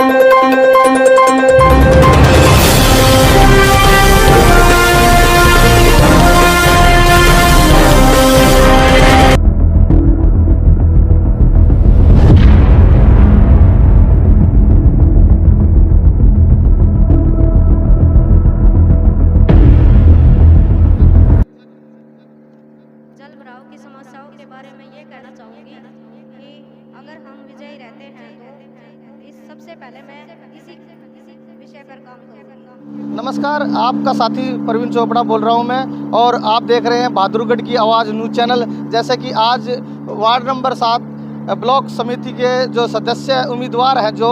जल भराव की समस्याओं के बारे में ये कहना चाहूँगी कि अगर हम विजयी रहते हैं तो इस सबसे पहले मैं इसी विषय पर काम करूँगी। नमस्कार, आपका साथी प्रवीण चोपड़ा बोल रहा हूं मैं, और आप देख रहे हैं बहादुरगढ़ की आवाज़ न्यूज़ चैनल। जैसे कि आज वार्ड नंबर 7 ब्लॉक समिति के जो सदस्य उम्मीदवार हैं, जो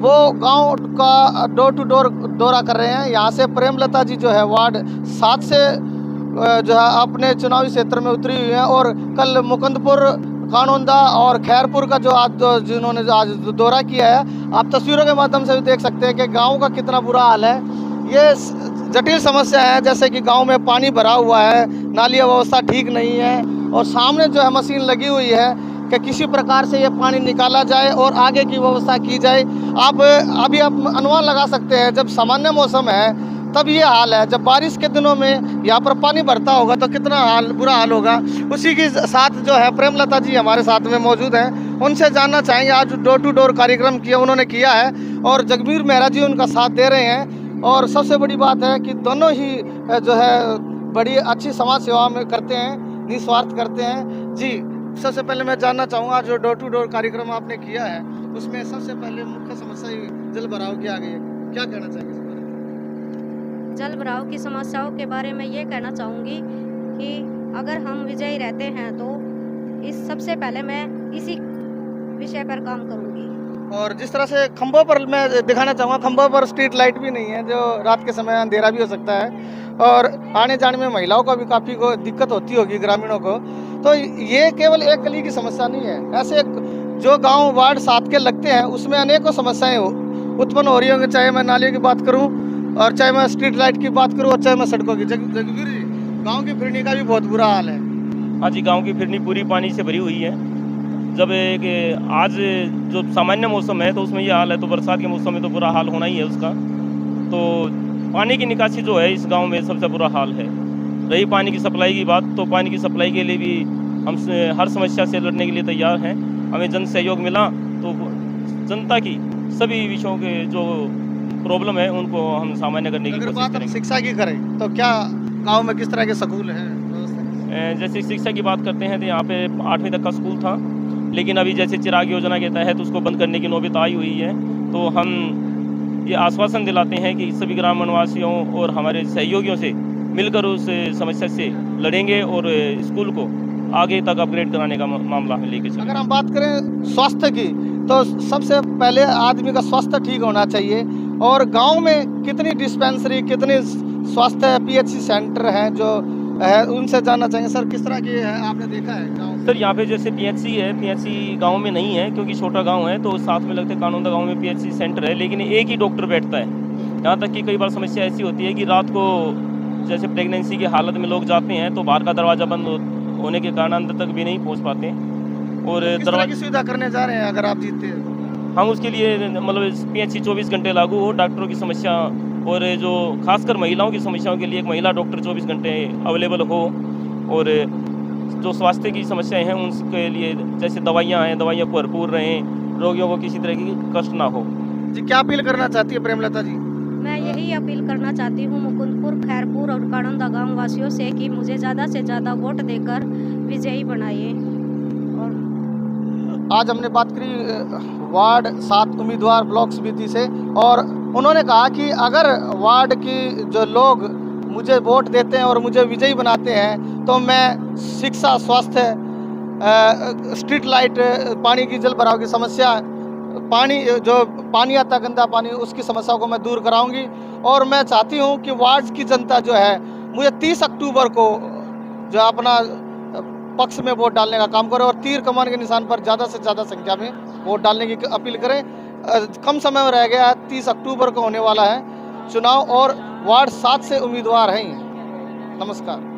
वो गांव का डोर टू डोर दौरा कर रहे हैं। यहाँ से प्रेमलता जी जो है वार्ड 7 से जो है अपने चुनावी क्षेत्र में उतरी हुई हैं, और कल मुकंदपुर, कानोंदा और खैरपुर का जो आज जिन्होंने आज दौरा किया है, आप तस्वीरों के माध्यम से भी देख सकते हैं कि गांव का कितना बुरा हाल है। ये जटिल समस्या है, जैसे कि गांव में पानी भरा हुआ है, नाली व्यवस्था ठीक नहीं है, और सामने जो है मशीन लगी हुई है कि किसी प्रकार से ये पानी निकाला जाए और आगे की व्यवस्था की जाए। आप अभी आप अनुमान लगा सकते हैं, जब सामान्य मौसम है तब ये हाल है, जब बारिश के दिनों में यहाँ पर पानी भरता होगा तो कितना बुरा हाल होगा। उसी के साथ जो है प्रेमलता जी हमारे साथ में मौजूद हैं, उनसे जानना चाहेंगे। आज डोर टू डोर कार्यक्रम किया उन्होंने किया है, और जगबीर मेहरा जी उनका साथ दे रहे हैं। और सबसे बड़ी बात है कि दोनों ही जो है बड़ी अच्छी समाज सेवा में करते हैं, निस्वार्थ करते हैं जी। सबसे पहले मैं जानना चाहूँगा, जो डोर टू डोर कार्यक्रम आपने किया है उसमें सबसे पहले मुख्य समस्या जल भराव की आ गई है, क्या कहना चाहेंगे? जल भराव की समस्याओं के बारे में ये कहना चाहूँगी कि अगर हम विजयी रहते हैं तो इस सबसे पहले मैं इसी विषय पर काम करूँगी। और जिस तरह से खंभों पर मैं दिखाना चाहूँगा, खंभों पर स्ट्रीट लाइट भी नहीं है, जो रात के समय अंधेरा भी हो सकता है, और आने जाने में महिलाओं को भी काफ़ी दिक्कत होती होगी, ग्रामीणों को। तो ये केवल एक गली की समस्या नहीं है, ऐसे जो गांव वार्ड 7 के लगते हैं उसमें अनेकों समस्याएं उत्पन्न हो रही होंगी, चाहे मैं नालियों की बात करूँ, और चाहे मैं स्ट्रीट लाइट की बात करूँ, और चाहे मैं सड़कों की। जगबीर जी, गाँव की फिरनी का भी बहुत बुरा हाल है। हाँ जी, गांव की फिरनी पूरी पानी से भरी हुई है। जब एक आज जो सामान्य मौसम है तो उसमें ये हाल है, तो बरसात के मौसम में तो बुरा हाल होना ही है उसका। तो पानी की निकासी जो है इस गांव में सबसे बुरा हाल है। रही पानी की सप्लाई की बात, तो पानी की सप्लाई के लिए भी हम हर समस्या से लड़ने के लिए तैयार हैं। हमें जन सहयोग मिला तो जनता की सभी विषयों के जो प्रॉब्लम है उनको हम सामान्य करने की कोशिश करेंगे। शिक्षा की करें तो क्या गांव में किस तरह के स्कूल हैं? जैसे शिक्षा की बात करते हैं तो यहाँ पे 8वीं तक का स्कूल था, लेकिन अभी जैसे चिराग योजना के तहत उसको बंद करने की नौबत आई हुई है। तो हम ये आश्वासन दिलाते हैं कि सभी ग्राम निवासियों और हमारे सहयोगियों से मिलकर उस समस्या से लड़ेंगे और स्कूल को आगे तक अपग्रेड कराने का मामला हम लेके चलेंगे। अगर हम बात करें स्वास्थ्य की, तो सबसे पहले आदमी का स्वास्थ्य ठीक होना चाहिए, और गांव में कितनी डिस्पेंसरी, कितने स्वास्थ्य PHC सेंटर हैं जो है, उनसे जानना चाहेंगे। सर, किस तरह की है, आपने देखा है गाँव? सर, यहाँ पे जैसे PHC है, PHC गांव में नहीं है क्योंकि छोटा गांव है, तो साथ में लगते कानोंदा गांव में PHC सेंटर है, लेकिन एक ही डॉक्टर बैठता है। यहाँ तक कि कई बार समस्या ऐसी होती है कि रात को जैसे प्रेगनेंसी की हालत में लोग जाते हैं तो बाहर का दरवाज़ा बंद होने के कारण अंदर तक भी नहीं पहुँच पाते, और दरवाजे की सुविधा करने जा रहे हैं अगर आप जीतते हैं? हम उसके लिए मतलब PHC 24 घंटे लागू हो, डॉक्टरों की समस्या और जो खासकर महिलाओं की समस्याओं के लिए एक महिला डॉक्टर 24 घंटे अवेलेबल हो, और जो स्वास्थ्य की समस्याएं हैं उनके लिए जैसे दवाइयां हैं, दवाइयां भरपूर रहें, रोगियों को किसी तरह की कष्ट ना हो। जी, क्या अपील करना चाहती है प्रेमलता जी? मैं यही अपील करना चाहती हूँ मुकुंदपुर, खैरपुर और कानोंदा गाँव वासियों से कि मुझे ज़्यादा से ज़्यादा वोट देकर विजयी बनाइए। और आज हमने बात करी वार्ड 7 उम्मीदवार ब्लॉक समिति से, और उन्होंने कहा कि अगर वार्ड की जो लोग मुझे वोट देते हैं और मुझे विजयी बनाते हैं तो मैं शिक्षा, स्वास्थ्य, स्ट्रीट लाइट, पानी की जल भराव की समस्या, पानी आता गंदा पानी, उसकी समस्या को मैं दूर कराऊंगी। और मैं चाहती हूं कि वार्ड की जनता जो है मुझे 30 अक्टूबर को जो अपना पक्ष में वोट डालने का काम करे, और तीर कमान के निशान पर ज़्यादा से ज़्यादा संख्या में वोट डालने की अपील करें। कम समय में रह गया है, 30 अक्टूबर को होने वाला है चुनाव, और वार्ड 7 से उम्मीदवार हैं। नमस्कार।